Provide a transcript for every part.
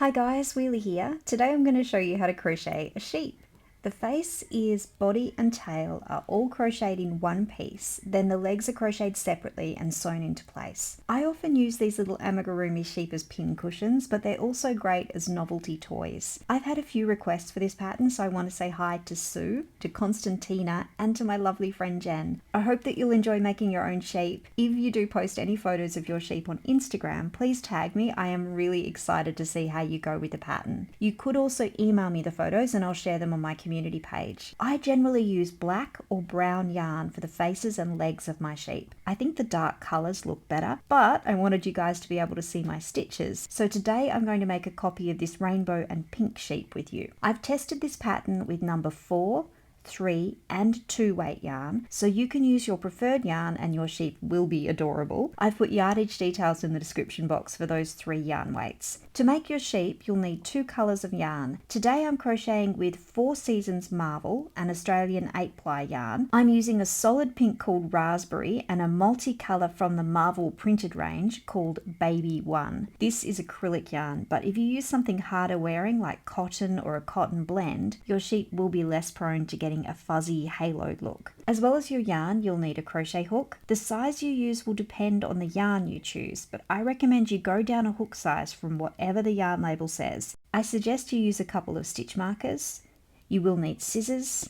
Hi guys, Wheelie here. Today I'm going to show you how to crochet a sheep. The face, ears, body and tail are all crocheted in one piece, then the legs are crocheted separately and sewn into place. I often use these little Amigurumi sheep as pincushions, but they're also great as novelty toys. I've had a few requests for this pattern, so I want to say hi to Sue, to Constantina and to my lovely friend Jen. I hope that you'll enjoy making your own sheep. If you do post any photos of your sheep on Instagram, please tag me. I am really excited to see how you go with the pattern. You could also email me the photos and I'll share them on my community page. I generally use black or brown yarn for the faces and legs of my sheep. I think the dark colours look better, but I wanted you guys to be able to see my stitches. So today I'm going to make a copy of this rainbow and pink sheep with you. I've tested this pattern with number 4, 3 and 2 weight yarn, so you can use your preferred yarn and your sheep will be adorable. I've put yardage details in the description box for those 3 yarn weights. To make your sheep, you'll need 2 colours of yarn. Today I'm crocheting with 4 Seasons Marvel, an Australian 8-ply yarn. I'm using a solid pink called Raspberry and a multicolour from the Marvel printed range called Baby One. This is acrylic yarn, but if you use something harder wearing like cotton or a cotton blend, your sheep will be less prone to getting a fuzzy haloed look. As well as your yarn, you'll need a crochet hook. The size you use will depend on the yarn you choose, but I recommend you go down a hook size from whatever the yarn label says. I suggest you use a couple of stitch markers. You will need scissors.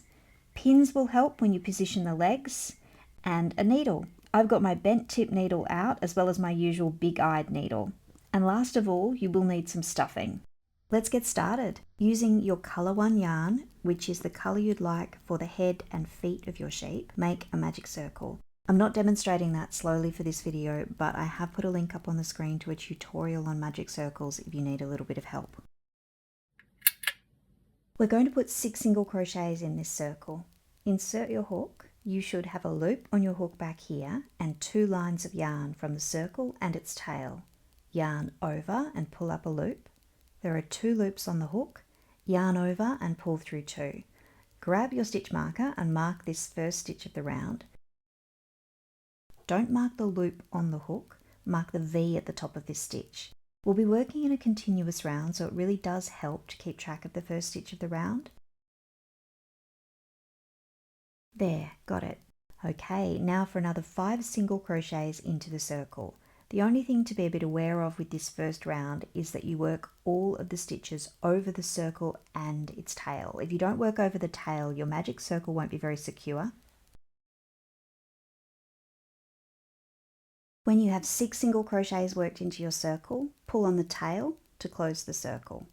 Pins will help when you position the legs, and a needle. I've got my bent tip needle out as well as my usual big-eyed needle. And last of all, you will need some stuffing. Let's get started. Using your colour 1 yarn, which is the colour you'd like for the head and feet of your sheep, make a magic circle. I'm not demonstrating that slowly for this video, but I have put a link up on the screen to a tutorial on magic circles if you need a little bit of help. We're going to put 6 single crochets in this circle. Insert your hook. You should have a loop on your hook back here and 2 lines of yarn from the circle and its tail. Yarn over and pull up a loop. There are 2 loops on the hook, yarn over and pull through 2. Grab your stitch marker and mark this first stitch of the round. Don't mark the loop on the hook, mark the V at the top of this stitch. We'll be working in a continuous round, so it really does help to keep track of the first stitch of the round. There, got it. Okay, now for another 5 single crochets into the circle. The only thing to be a bit aware of with this first round is that you work all of the stitches over the circle and its tail. If you don't work over the tail, your magic circle won't be very secure. When you have 6 single crochets worked into your circle, pull on the tail to close the circle.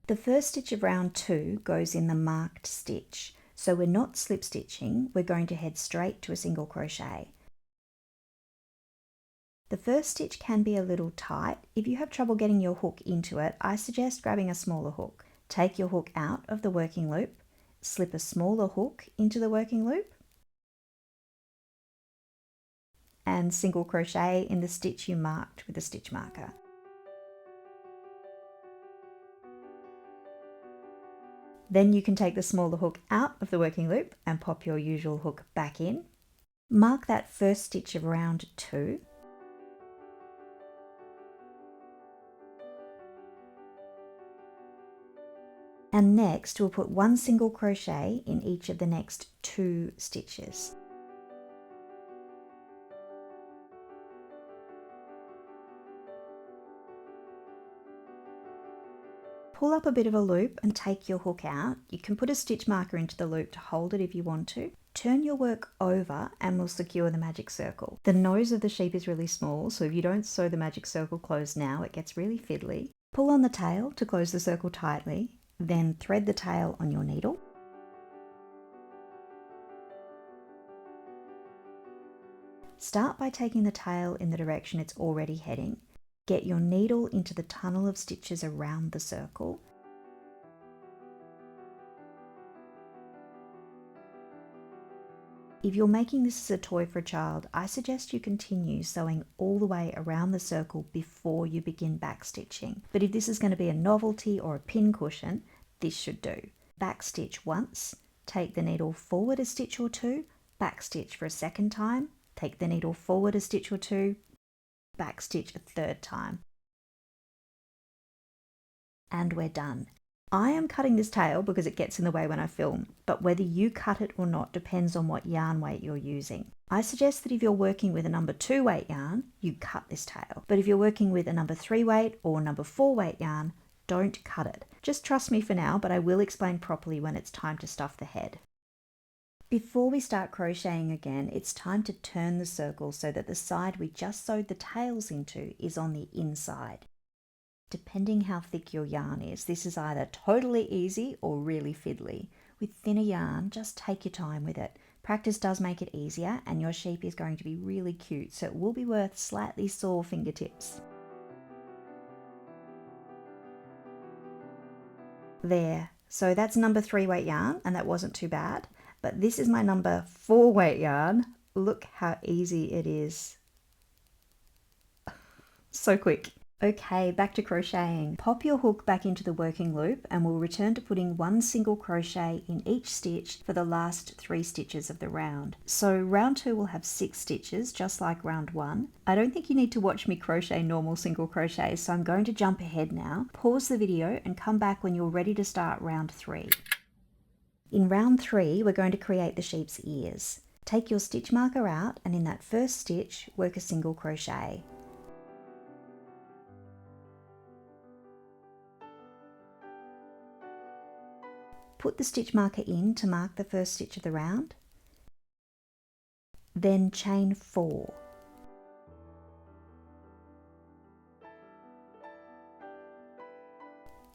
The first stitch of round 2 goes in the marked stitch, so we're not slip stitching, we're going to head straight to a single crochet. The first stitch can be a little tight. If you have trouble getting your hook into it, I suggest grabbing a smaller hook. Take your hook out of the working loop, slip a smaller hook into the working loop, and single crochet in the stitch you marked with a stitch marker. Then you can take the smaller hook out of the working loop and pop your usual hook back in. Mark that first stitch of round 2. And next we'll put 1 single crochet in each of the next 2 stitches. Pull up a bit of a loop and take your hook out. You can put a stitch marker into the loop to hold it if you want to. Turn your work over and we'll secure the magic circle. The nose of the sheep is really small, so if you don't sew the magic circle closed now, it gets really fiddly. Pull on the tail to close the circle tightly, then thread the tail on your needle. Start by taking the tail in the direction it's already heading. Get your needle into the tunnel of stitches around the circle. If you're making this as a toy for a child, I suggest you continue sewing all the way around the circle before you begin backstitching. But if this is going to be a novelty or a pincushion, this should do. Backstitch once, take the needle forward a stitch or 2, backstitch for a second time, take the needle forward a stitch or 2, backstitch a 3rd time. and we're done. I am cutting this tail because it gets in the way when I film, but whether you cut it or not depends on what yarn weight you're using. I suggest that if you're working with a number 2 weight yarn, you cut this tail. But if you're working with a number 3 weight or number 4 weight yarn, don't cut it. Just trust me for now, but I will explain properly when it's time to stuff the head. Before we start crocheting again, it's time to turn the circle so that the side we just sewed the tails into is on the inside. Depending how thick your yarn is, this is either totally easy or really fiddly. With thinner yarn, just take your time with it. Practice does make it easier, and your sheep is going to be really cute, so it will be worth slightly sore fingertips. There, so that's number 3 weight yarn, and that wasn't too bad. But this is my number 4 weight yarn. Look how easy it is. So quick. Okay, back to crocheting. Pop your hook back into the working loop and we'll return to putting 1 single crochet in each stitch for the last 3 stitches of the round. So round 2 will have 6 stitches, just like round 1. I don't think you need to watch me crochet normal single crochets, so I'm going to jump ahead now. Pause the video and come back when you're ready to start round 3. In round 3, we're going to create the sheep's ears. Take your stitch marker out and in that first stitch, work a single crochet. Put the stitch marker in to mark the first stitch of the round. Then chain 4.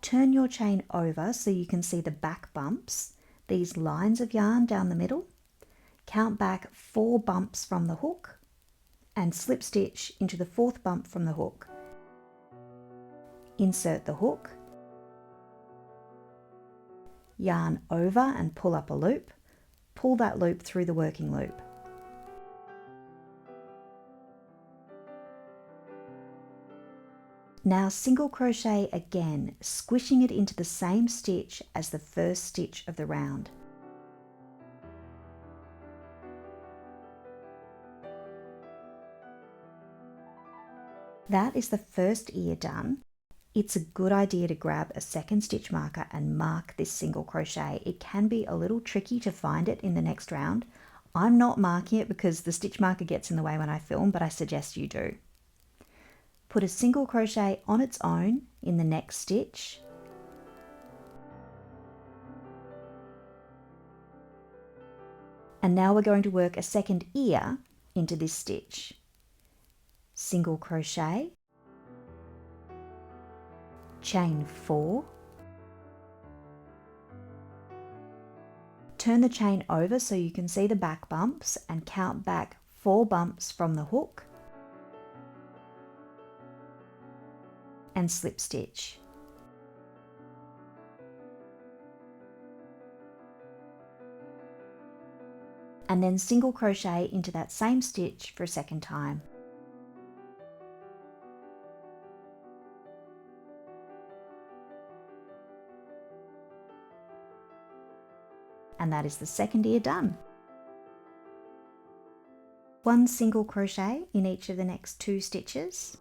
Turn your chain over so you can see the back bumps, these lines of yarn down the middle. Count back 4 bumps from the hook and slip stitch into the 4th bump from the hook. Insert the hook. Yarn over and pull up a loop. Pull that loop through the working loop. Now single crochet again, squishing it into the same stitch as the first stitch of the round. That is the first ear done. It's a good idea to grab a second stitch marker and mark this single crochet. It can be a little tricky to find it in the next round. I'm not marking it because the stitch marker gets in the way when I film, but I suggest you do. Put a single crochet on its own in the next stitch. And now we're going to work a second ear into this stitch. Single crochet. Chain 4, turn the chain over so you can see the back bumps and count back 4 bumps from the hook and slip stitch. And then single crochet into that same stitch for a second time. And that is the second ear done. 1 single crochet in each of the next 2 stitches.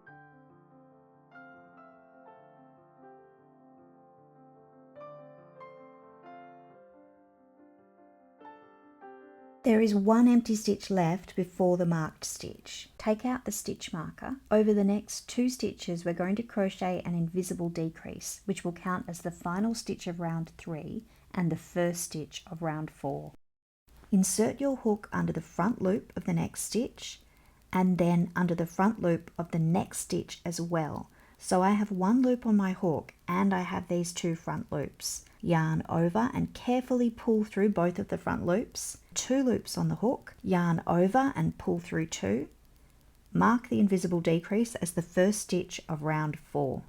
There is 1 empty stitch left before the marked stitch. Take out the stitch marker. Over the next 2 stitches, we're going to crochet an invisible decrease, which will count as the final stitch of round 3 and the first stitch of round 4. Insert your hook under the front loop of the next stitch and then under the front loop of the next stitch as well. So I have 1 loop on my hook and I have these 2 front loops. Yarn over and carefully pull through both of the front loops. 2 loops on the hook, yarn over and pull through 2. Mark the invisible decrease as the first stitch of round 4.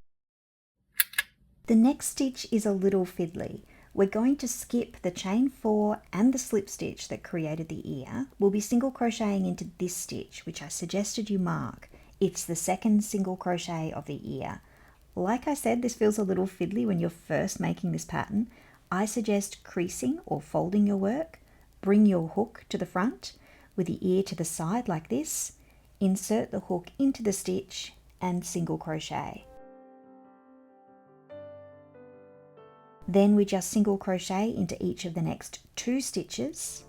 The next stitch is a little fiddly. We're going to skip the chain 4 and the slip stitch that created the ear. We'll be single crocheting into this stitch, which I suggested you mark. It's the second single crochet of the ear. Like I said, this feels a little fiddly when you're first making this pattern. I suggest creasing or folding your work. Bring your hook to the front with the ear to the side like this. Insert the hook into the stitch and single crochet. Then we just single crochet into each of the next 2 stitches.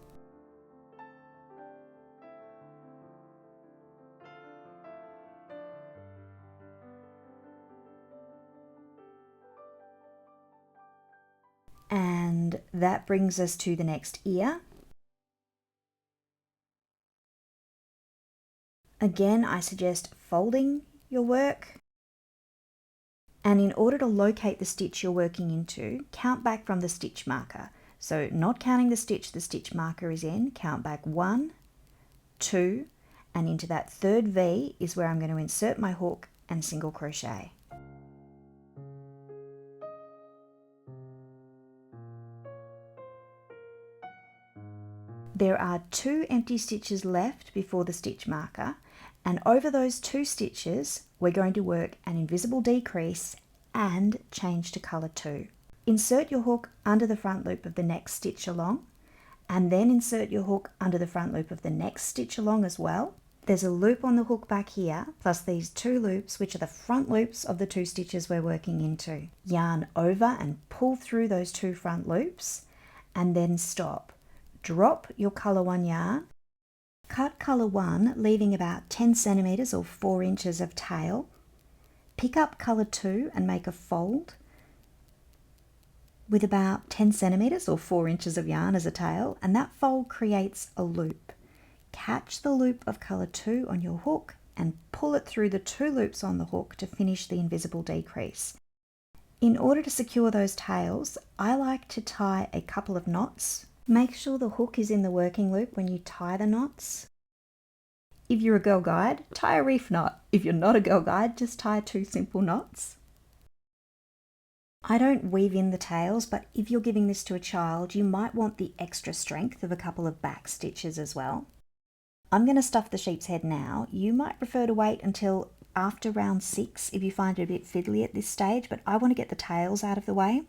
And that brings us to the next ear. Again, I suggest folding your work. And in order to locate the stitch you're working into, count back from the stitch marker. So not counting the stitch marker is in, count back 1, 2, and into that third V is where I'm going to insert my hook and single crochet. There are 2 empty stitches left before the stitch marker, and over those 2 stitches we're going to work an invisible decrease and change to colour 2. Insert your hook under the front loop of the next stitch along, and then insert your hook under the front loop of the next stitch along as well. There's a loop on the hook back here, plus these 2 loops which are the front loops of the 2 stitches we're working into. Yarn over and pull through those 2 front loops, and then stop. Drop your colour 1 yarn, cut colour 1 leaving about 10 centimeters or 4 inches of tail, pick up colour 2 and make a fold with about 10 centimeters or 4 inches of yarn as a tail, and that fold creates a loop. Catch the loop of colour 2 on your hook and pull it through the 2 loops on the hook to finish the invisible decrease. In order to secure those tails, I like to tie a couple of knots. Make sure the hook is in the working loop when you tie the knots. If you're a Girl Guide, tie a reef knot. If you're not a Girl Guide, just tie 2 simple knots. I don't weave in the tails, but if you're giving this to a child, you might want the extra strength of a couple of back stitches as well. I'm going to stuff the sheep's head now. You might prefer to wait until after round 6 if you find it a bit fiddly at this stage, but I want to get the tails out of the way.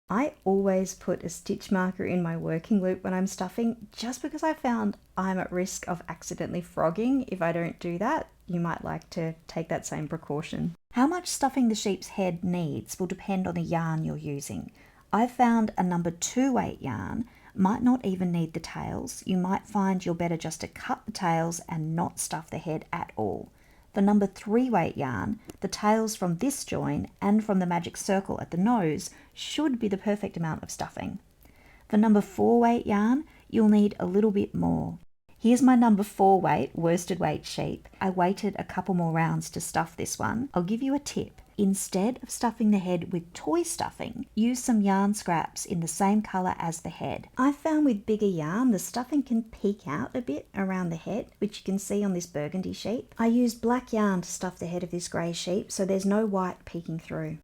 I always put a stitch marker in my working loop when I'm stuffing, just because I found I'm at risk of accidentally frogging if I don't do that. You might like to take that same precaution. How much stuffing the sheep's head needs will depend on the yarn you're using. I've found a number 2 weight yarn might not even need the tails. You might find you're better just to cut the tails and not stuff the head at all. The number 3 weight yarn, the tails from this join and from the magic circle at the nose should be the perfect amount of stuffing. For number 4 weight yarn, you'll need a little bit more. Here's my number 4 weight worsted weight sheep. I waited a couple more rounds to stuff this one. I'll give you a tip. Instead of stuffing the head with toy stuffing, use some yarn scraps in the same colour as the head. I found with bigger yarn, the stuffing can peek out a bit around the head, which you can see on this burgundy sheep. I used black yarn to stuff the head of this grey sheep, so there's no white peeking through.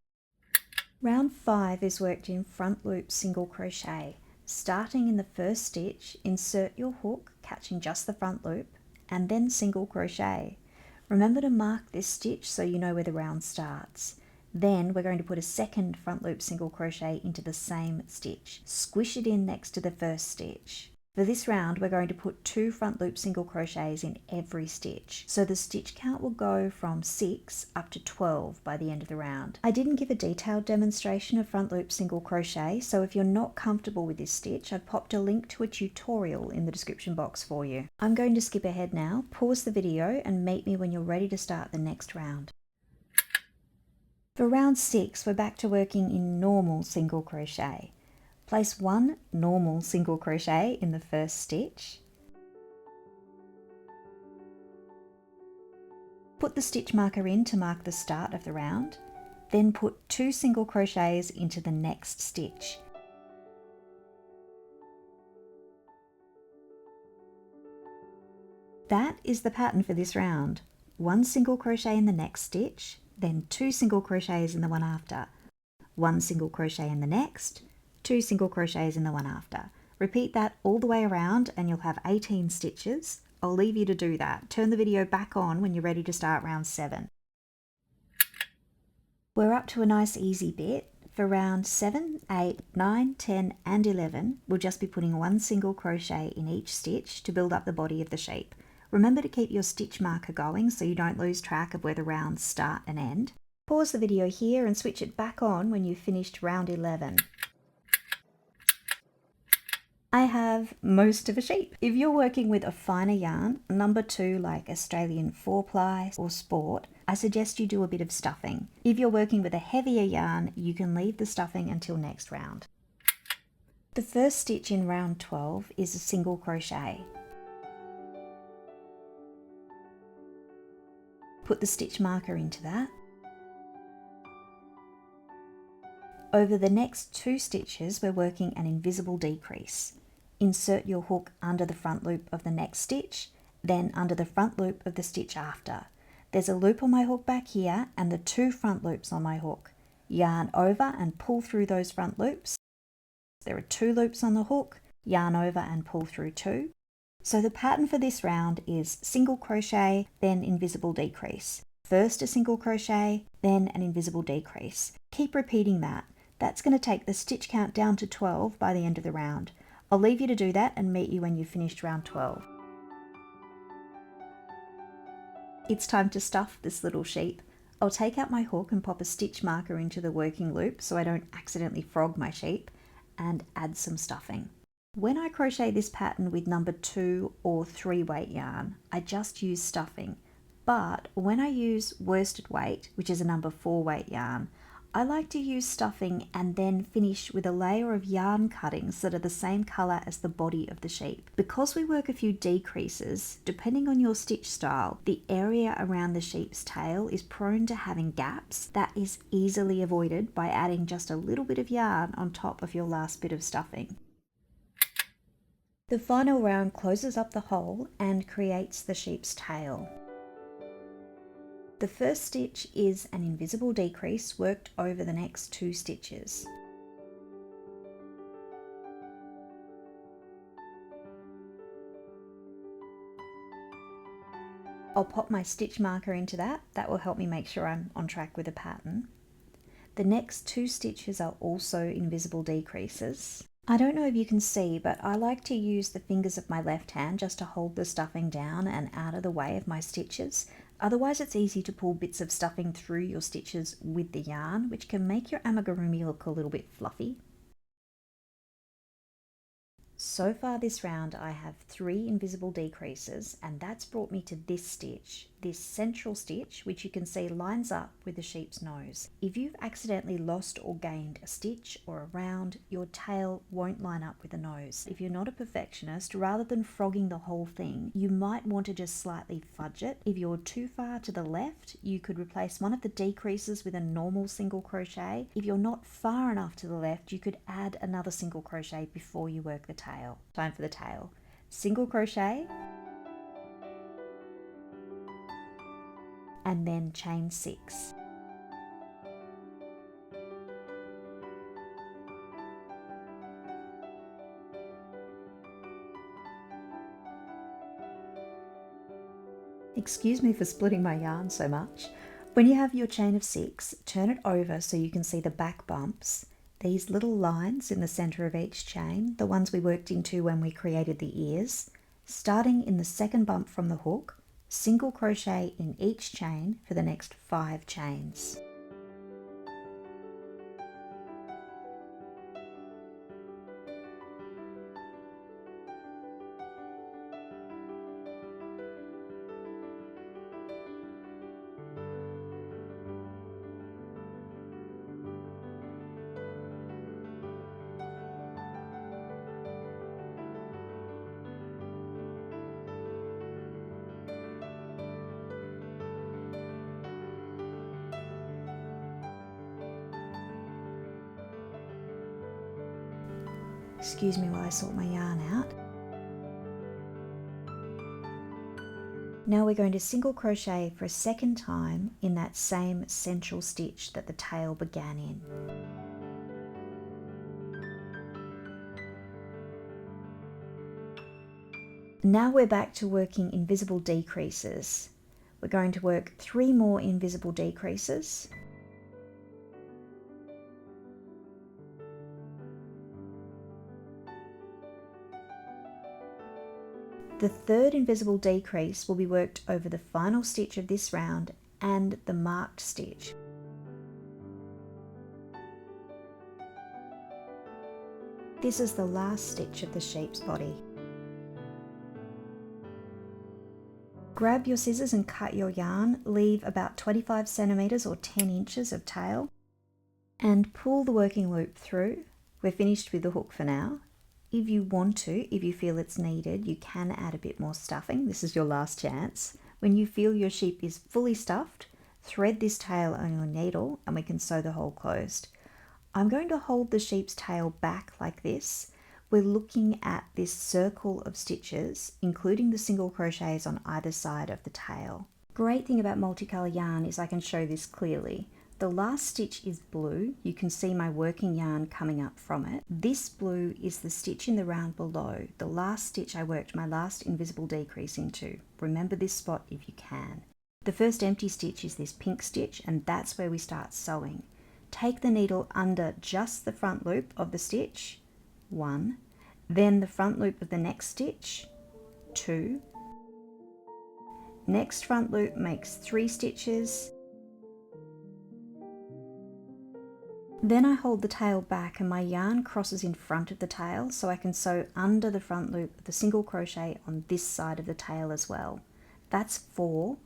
Round 5 is worked in front loop single crochet. Starting in the first stitch, insert your hook, catching just the front loop, and then single crochet. Remember to mark this stitch so you know where the round starts. Then we're going to put a second front loop single crochet into the same stitch. Squish it in next to the first stitch. For this round, we're going to put 2 front loop single crochets in every stitch. So the stitch count will go from 6 up to 12 by the end of the round. I didn't give a detailed demonstration of front loop single crochet, so if you're not comfortable with this stitch, I've popped a link to a tutorial in the description box for you. I'm going to skip ahead now, pause the video and meet me when you're ready to start the next round. For round 6, we're back to working in normal single crochet. Place 1 normal single crochet in the first stitch. Put the stitch marker in to mark the start of the round, then put 2 single crochets into the next stitch. That is the pattern for this round. 1 single crochet in the next stitch, then 2 single crochets in the one after, 1 single crochet in the next, 2 single crochets in the one after. Repeat that all the way around and you'll have 18 stitches. I'll leave you to do that. Turn the video back on when you're ready to start round 7. We're up to a nice easy bit. For round 7, 8, 9, 10 and 11, we'll just be putting 1 single crochet in each stitch to build up the body of the sheep. Remember to keep your stitch marker going so you don't lose track of where the rounds start and end. Pause the video here and switch it back on when you've finished round 11. I have most of a sheep. If you're working with a finer yarn, number 2 like Australian 4-ply or Sport, I suggest you do a bit of stuffing. If you're working with a heavier yarn, you can leave the stuffing until next round. The first stitch in round 12 is a single crochet. Put the stitch marker into that. Over the next 2 stitches, we're working an invisible decrease. Insert your hook under the front loop of the next stitch, then under the front loop of the stitch after. There's a loop on my hook back here and the 2 front loops on my hook. Yarn over and pull through those front loops. There are 2 loops on the hook, yarn over and pull through 2. So the pattern for this round is single crochet, then invisible decrease. First a single crochet, then an invisible decrease. Keep repeating that. That's going to take the stitch count down to 12 by the end of the round. I'll leave you to do that and meet you when you've finished round 12. It's time to stuff this little sheep. I'll take out my hook and pop a stitch marker into the working loop so I don't accidentally frog my sheep, and add some stuffing. When I crochet this pattern with number 2 or 3 weight yarn, I just use stuffing. But when I use worsted weight, which is a number 4 weight yarn, I like to use stuffing and then finish with a layer of yarn cuttings that are the same colour as the body of the sheep. Because we work a few decreases, depending on your stitch style, the area around the sheep's tail is prone to having gaps. That is easily avoided by adding just a little bit of yarn on top of your last bit of stuffing. The final round closes up the hole and creates the sheep's tail. The first stitch is an invisible decrease worked over the next 2 stitches. I'll pop my stitch marker into that. That will help me make sure I'm on track with the pattern. The next 2 stitches are also invisible decreases. I don't know if you can see, but I like to use the fingers of my left hand just to hold the stuffing down and out of the way of my stitches. Otherwise it's easy to pull bits of stuffing through your stitches with the yarn, which can make your amigurumi look a little bit fluffy. So far this round I have 3 invisible decreases, and that's brought me to this stitch, this central stitch, which you can see lines up with the sheep's nose. If you've accidentally lost or gained a stitch or a round, your tail won't line up with the nose. If you're not a perfectionist, rather than frogging the whole thing, you might want to just slightly fudge it. If you're too far to the left, you could replace one of the decreases with a normal single crochet. If you're not far enough to the left, you could add another single crochet before you work the tail. Time for the tail. Single crochet and then chain 6. Excuse me for splitting my yarn so much. When you have your chain of 6, turn it over so you can see the back bumps. These little lines in the center of each chain, the ones we worked into when we created the ears. Starting in the second bump from the hook, single crochet in each chain for the next 5 chains. Excuse me while I sort my yarn out. Now we're going to single crochet for a second time in that same central stitch that the tail began in. Now we're back to working invisible decreases. We're going to work 3 more invisible decreases. The third invisible decrease will be worked over the final stitch of this round and the marked stitch. This is the last stitch of the sheep's body. Grab your scissors and cut your yarn, leave about 25 centimeters or 10 inches of tail, and pull the working loop through. We're finished with the hook for now. If you want to, if you feel it's needed, you can add a bit more stuffing. This is your last chance. When you feel your sheep is fully stuffed, thread this tail on your needle and we can sew the hole closed. I'm going to hold the sheep's tail back like this. We're looking at this circle of stitches, including the single crochets on either side of the tail. Great thing about multicolour yarn is I can show this clearly. The last stitch is blue. You can see my working yarn coming up from it. This blue is the stitch in the round below, the last stitch I worked my last invisible decrease into. Remember this spot if you can. The first empty stitch is this pink stitch, and that's where we start sewing. Take the needle under just the front loop of the stitch, 1, then the front loop of the next stitch, 2, next front loop makes 3 stitches, then I hold the tail back and my yarn crosses in front of the tail so I can sew under the front loop of the single crochet on this side of the tail as well. That's 4,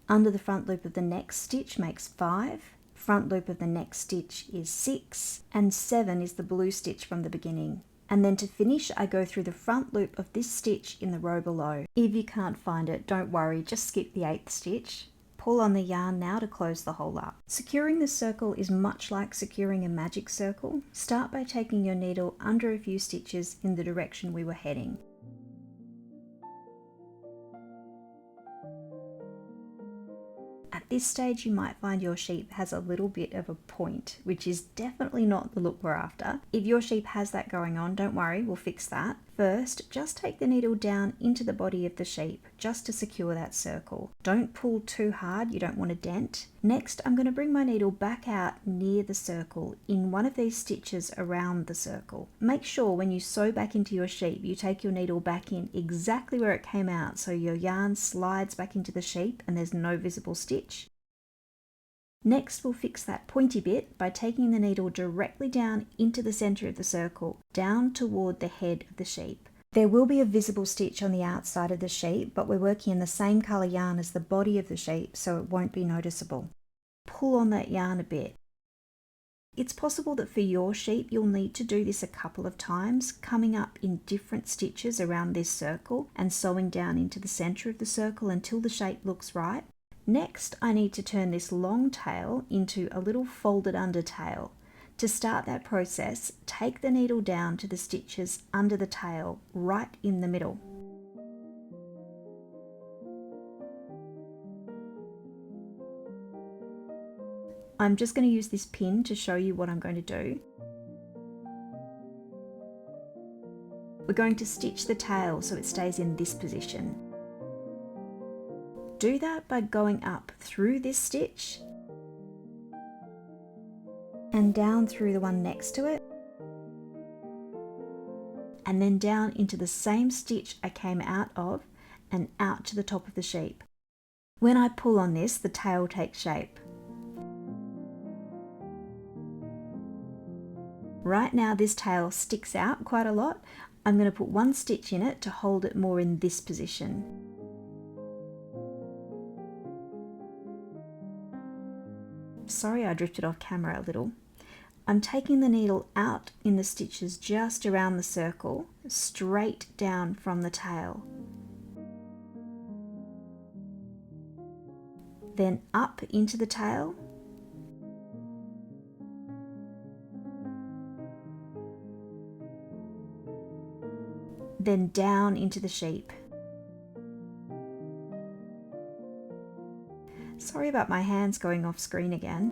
under the front loop of the next stitch makes 5, front loop of the next stitch is 6, and 7 is the blue stitch from the beginning. And then to finish, I go through the front loop of this stitch in the row below. If you can't find it, don't worry, just skip the 8th stitch. Pull on the yarn now to close the hole up. Securing the circle is much like securing a magic circle. Start by taking your needle under a few stitches in the direction we were heading. At this stage you might find your sheep has a little bit of a point, which is definitely not the look we're after. If your sheep has that going on, don't worry, we'll fix that. First, just take the needle down into the body of the sheep, just to secure that circle. Don't pull too hard, you don't want a dent. Next, I'm going to bring my needle back out near the circle in one of these stitches around the circle. Make sure when you sew back into your sheep, you take your needle back in exactly where it came out so your yarn slides back into the sheep and there's no visible stitch. Next, we'll fix that pointy bit by taking the needle directly down into the center of the circle, down toward the head of the sheep. There will be a visible stitch on the outside of the sheep, but we're working in the same color yarn as the body of the sheep, so it won't be noticeable. Pull on that yarn a bit. It's possible that for your sheep you'll need to do this a couple of times, coming up in different stitches around this circle and sewing down into the center of the circle until the shape looks right. Next, I need to turn this long tail into a little folded under tail. To start that process, take the needle down to the stitches under the tail, right in the middle. I'm just going to use this pin to show you what I'm going to do. We're going to stitch the tail so it stays in this position. Do that by going up through this stitch and down through the one next to it, and then down into the same stitch I came out of and out to the top of the sheep. When I pull on this, the tail takes shape. Right now this tail sticks out quite a lot. I'm going to put one stitch in it to hold it more in this position. Sorry, I drifted off camera a little. I'm taking the needle out in the stitches just around the circle, straight down from the tail. Then up into the tail. Then down into the sheep. Sorry about my hands going off screen again.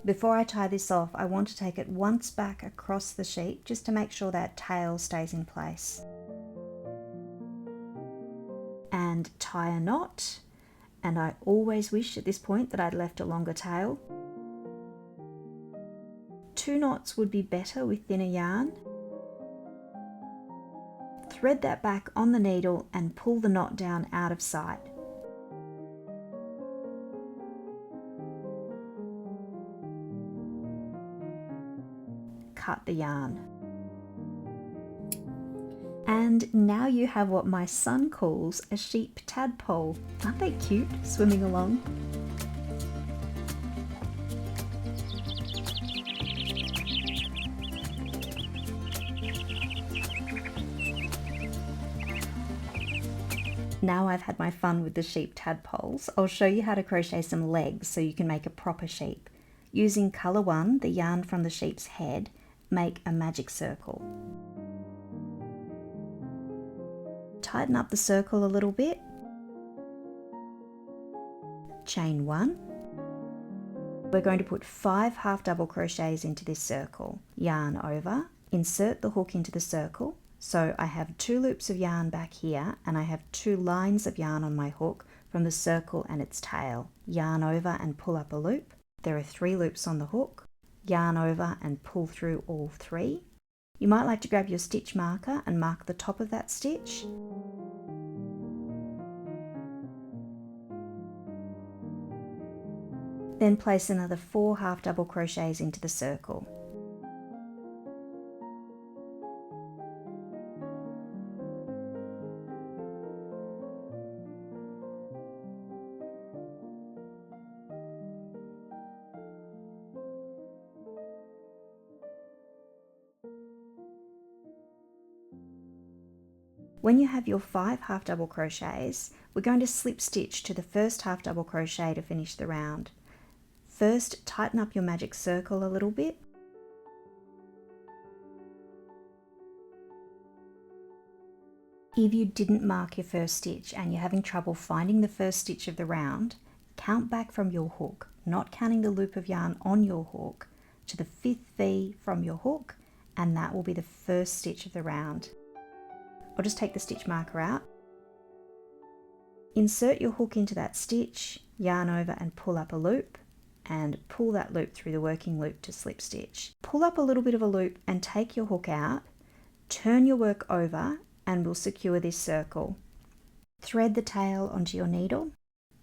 Before I tie this off, I want to take it once back across the sheep just to make sure that tail stays in place. And tie a knot. And I always wish at this point that I'd left a longer tail. 2 knots would be better with thinner yarn. Thread that back on the needle and pull the knot down out of sight. cut the yarn. And now you have what my son calls a sheep tadpole. Aren't they cute, swimming along? Now I've had my fun with the sheep tadpoles, I'll show you how to crochet some legs so you can make a proper sheep. Using colour 1, the yarn from the sheep's head, make a magic circle. Tighten up the circle a little bit. Chain 1. We're going to put 5 half double crochets into this circle. Yarn over, insert the hook into the circle. So I have 2 loops of yarn back here and I have 2 lines of yarn on my hook from the circle and its tail. Yarn over and pull up a loop. There are 3 loops on the hook. Yarn over and pull through all 3. You might like to grab your stitch marker and mark the top of that stitch. Then place another 4 half double crochets into the circle. When you have your 5 half double crochets, we're going to slip stitch to the first half double crochet to finish the round. First, tighten up your magic circle a little bit. If you didn't mark your first stitch and you're having trouble finding the first stitch of the round, count back from your hook, not counting the loop of yarn on your hook, to the 5th V from your hook, and that will be the first stitch of the round. I'll just take the stitch marker out. Insert your hook into that stitch, yarn over and pull up a loop, and pull that loop through the working loop to slip stitch. Pull up a little bit of a loop and take your hook out, turn your work over and we'll secure this circle. Thread the tail onto your needle.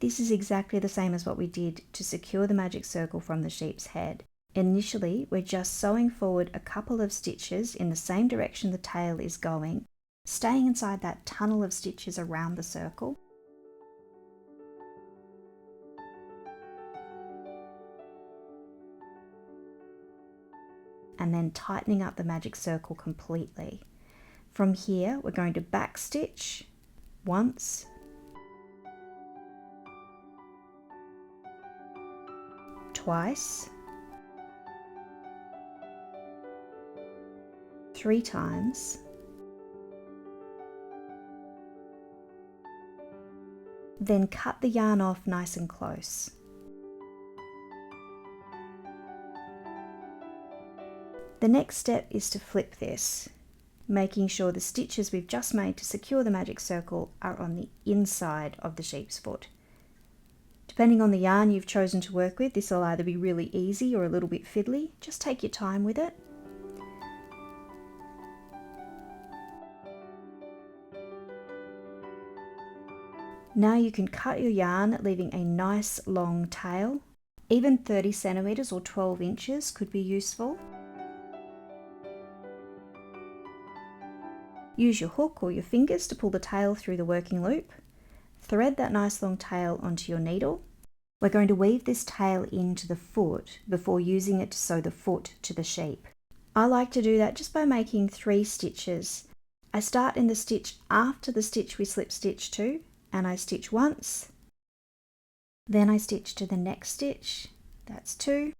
This is exactly the same as what we did to secure the magic circle from the sheep's head. Initially, we're just sewing forward a couple of stitches in the same direction the tail is going, staying inside that tunnel of stitches around the circle. And then tightening up the magic circle completely. From here, we're going to back stitch once, twice, 3 times, then cut the yarn off nice and close. The next step is to flip this, making sure the stitches we've just made to secure the magic circle are on the inside of the sheep's foot. Depending on the yarn you've chosen to work with, this will either be really easy or a little bit fiddly. Just take your time with it. Now you can cut your yarn, leaving a nice long tail. Even 30 centimeters or 12 inches could be useful. Use your hook or your fingers to pull the tail through the working loop. Thread that nice long tail onto your needle. We're going to weave this tail into the foot before using it to sew the foot to the sheep. I like to do that just by making 3 stitches. I start in the stitch after the stitch we slip stitch to, and I stitch once. Then I stitch to the next stitch, that's 2,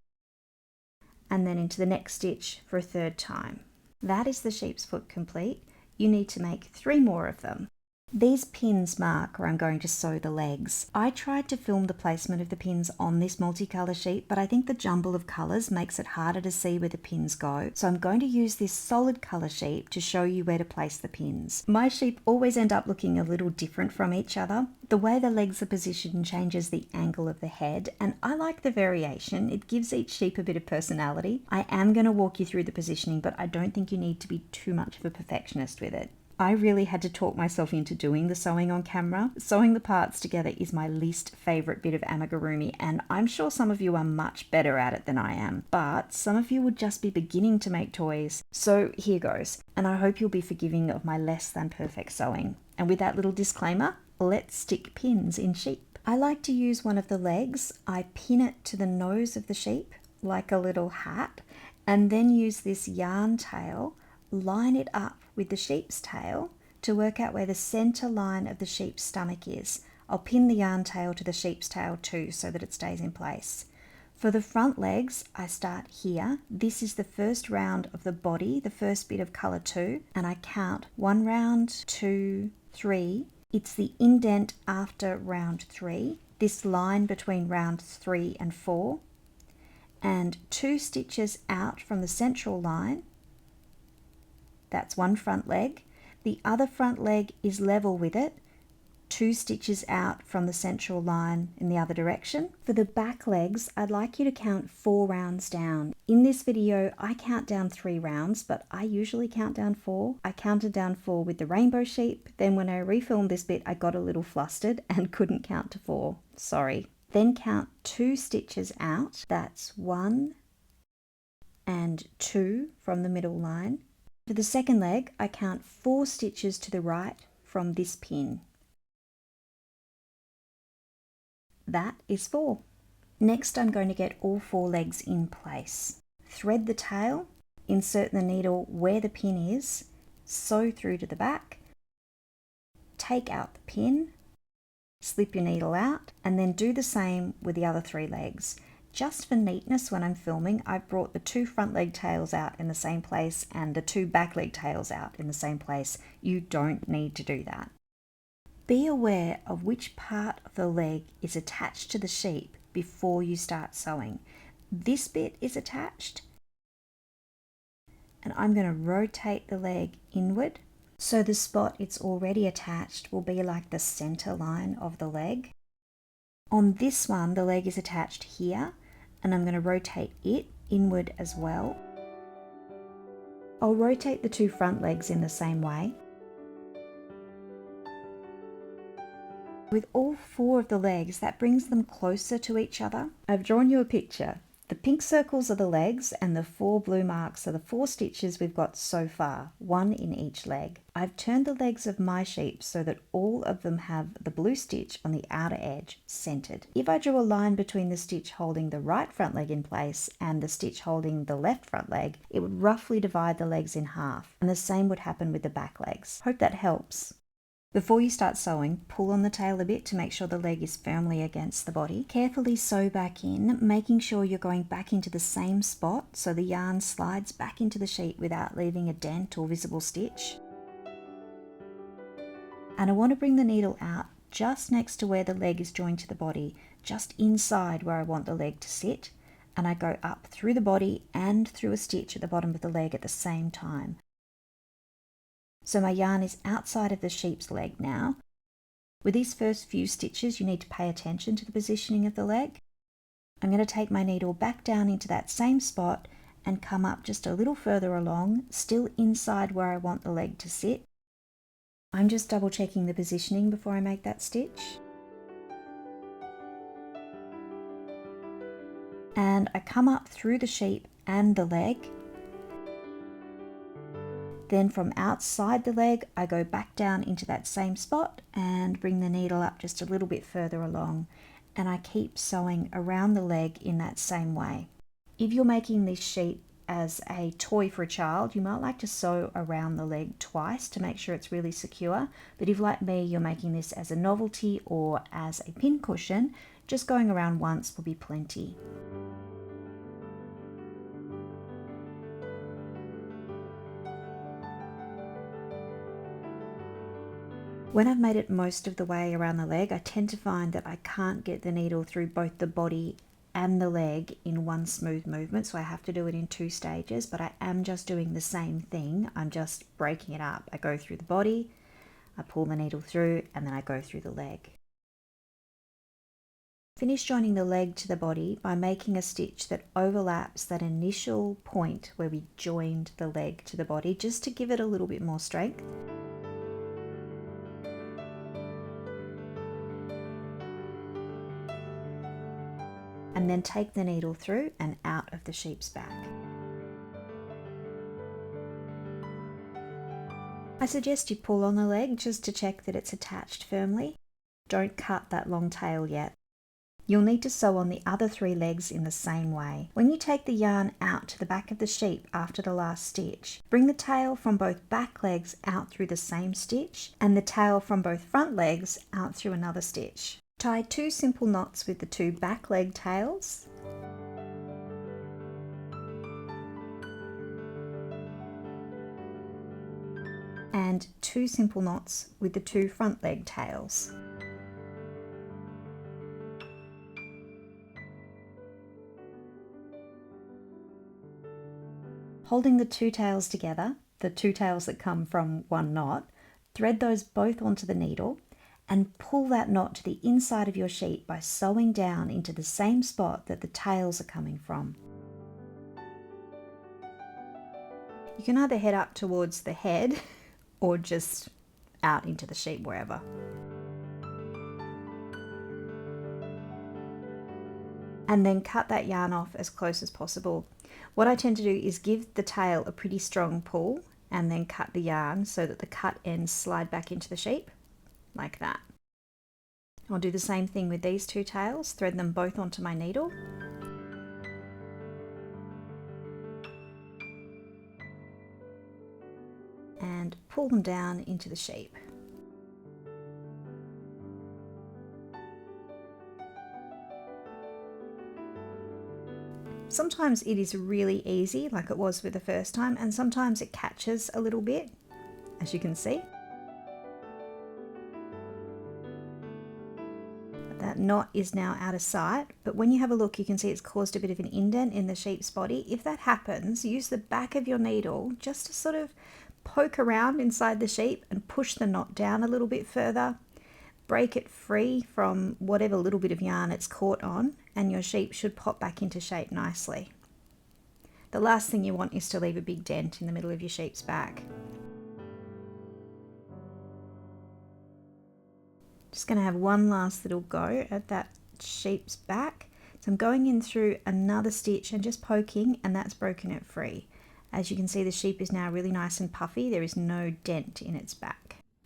and then into the next stitch for a 3rd time. That is the sheep's foot complete. You need to make 3 more of them. These pins mark where I'm going to sew the legs. I tried to film the placement of the pins on this multicolour sheet, but I think the jumble of colours makes it harder to see where the pins go. So I'm going to use this solid colour sheet to show you where to place the pins. My sheep always end up looking a little different from each other. The way the legs are positioned changes the angle of the head, and I like the variation. It gives each sheep a bit of personality. I am going to walk you through the positioning, but I don't think you need to be too much of a perfectionist with it. I really had to talk myself into doing the sewing on camera. Sewing the parts together is my least favorite bit of amigurumi, and I'm sure some of you are much better at it than I am, but some of you would just be beginning to make toys. So here goes, and I hope you'll be forgiving of my less than perfect sewing. And with that little disclaimer, let's stick pins in sheep. I like to use one of the legs. I pin it to the nose of the sheep like a little hat, and then use this yarn tail, line it up with the sheep's tail to work out where the center line of the sheep's stomach is. I'll pin the yarn tail to the sheep's tail too so that it stays in place. For the front legs, I start here. This is the first round of the body, the first bit of color 2, and I count 1 round, 2, 3. It's the indent after round 3, this line between round 3 and 4, and 2 stitches out from the central line. That's one front leg. The other front leg is level with it, 2 stitches out from the central line in the other direction. For the back legs, I'd like you to count 4 rounds down. In this video, I count down 3 rounds, but I usually count down 4. I counted down 4 with the rainbow sheep. Then when I refilmed this bit, I got a little flustered and couldn't count to 4. Sorry. Then count 2 stitches out. That's 1 and 2 from the middle line. For the second leg, I count 4 stitches to the right from this pin. That is 4. Next, I'm going to get all 4 legs in place. Thread the tail, insert the needle where the pin is, sew through to the back, take out the pin, slip your needle out, and then do the same with the other 3 legs. Just for neatness, when I'm filming, I've brought the 2 front leg tails out in the same place and the 2 back leg tails out in the same place. You don't need to do that. Be aware of which part of the leg is attached to the sheep before you start sewing. This bit is attached, and I'm going to rotate the leg inward. So the spot it's already attached will be like the center line of the leg. On this one, the leg is attached here, and I'm going to rotate it inward as well. I'll rotate the 2 front legs in the same way. With all 4 of the legs, that brings them closer to each other. I've drawn you a picture. The pink circles are the legs, and the 4 blue marks are the 4 stitches we've got so far, 1 in each leg. I've turned the legs of my sheep so that all of them have the blue stitch on the outer edge centered. If I drew a line between the stitch holding the right front leg in place and the stitch holding the left front leg, it would roughly divide the legs in half, and the same would happen with the back legs. Hope that helps. Before you start sewing, pull on the tail a bit to make sure the leg is firmly against the body. Carefully sew back in, making sure you're going back into the same spot so the yarn slides back into the sheet without leaving a dent or visible stitch. And I want to bring the needle out just next to where the leg is joined to the body, just inside where I want the leg to sit, and I go up through the body and through a stitch at the bottom of the leg at the same time. So my yarn is outside of the sheep's leg now. With these first few stitches, you need to pay attention to the positioning of the leg. I'm going to take my needle back down into that same spot and come up just a little further along, still inside where I want the leg to sit. I'm just double checking the positioning before I make that stitch. And I come up through the sheep and the leg. Then from outside the leg, I go back down into that same spot and bring the needle up just a little bit further along, and I keep sewing around the leg in that same way. If you're making this sheep as a toy for a child, you might like to sew around the leg twice to make sure it's really secure, but if like me, you're making this as a novelty or as a pincushion, just going around once will be plenty. When I've made it most of the way around the leg, I tend to find that I can't get the needle through both the body and the leg in one smooth movement, so I have to do it in 2 stages, but I am just doing the same thing. I'm just breaking it up. I go through the body, I pull the needle through, and then I go through the leg. Finish joining the leg to the body by making a stitch that overlaps that initial point where we joined the leg to the body, just to give it a little bit more strength. and then take the needle through and out of the sheep's back. I suggest you pull on the leg just to check that it's attached firmly. Don't cut that long tail yet. You'll need to sew on the other 3 legs in the same way. When you take the yarn out to the back of the sheep after the last stitch, bring the tail from both back legs out through the same stitch and the tail from both front legs out through another stitch. Tie 2 simple knots with the 2 back leg tails. And 2 simple knots with the 2 front leg tails. Holding the 2 tails together, the 2 tails that come from 1 knot, thread those both onto the needle and pull that knot to the inside of your sheet by sewing down into the same spot that the tails are coming from. You can either head up towards the head or just out into the sheep, wherever. And then cut that yarn off as close as possible. What I tend to do is give the tail a pretty strong pull and then cut the yarn so that the cut ends slide back into the sheep, like that. I'll do the same thing with these 2 tails, thread them both onto my needle. And pull them down into the sheep. Sometimes it is really easy, like it was with the first time, and sometimes it catches a little bit, as you can see. That knot is now out of sight, but when you have a look, you can see it's caused a bit of an indent in the sheep's body. If that happens, use the back of your needle just to sort of poke around inside the sheep and push the knot down a little bit further. Break it free from whatever little bit of yarn it's caught on, and your sheep should pop back into shape nicely. The last thing you want is to leave a big dent in the middle of your sheep's back. Just going to have one last little go at that sheep's back. So I'm going in through another stitch and just poking, and that's broken it free. As you can see, the sheep is now really nice and puffy. There is no dent in its back.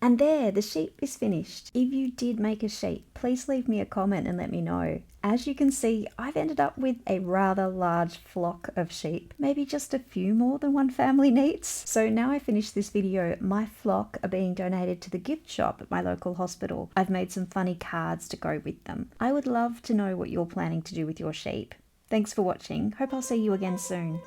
And there, the sheep is finished. If you did make a sheep, please leave me a comment and let me know. As you can see, I've ended up with a rather large flock of sheep, maybe just a few more than one family needs. So now I finish this video, my flock are being donated to the gift shop at my local hospital. I've made some funny cards to go with them. I would love to know what you're planning to do with your sheep. Thanks for watching. Hope I'll see you again soon.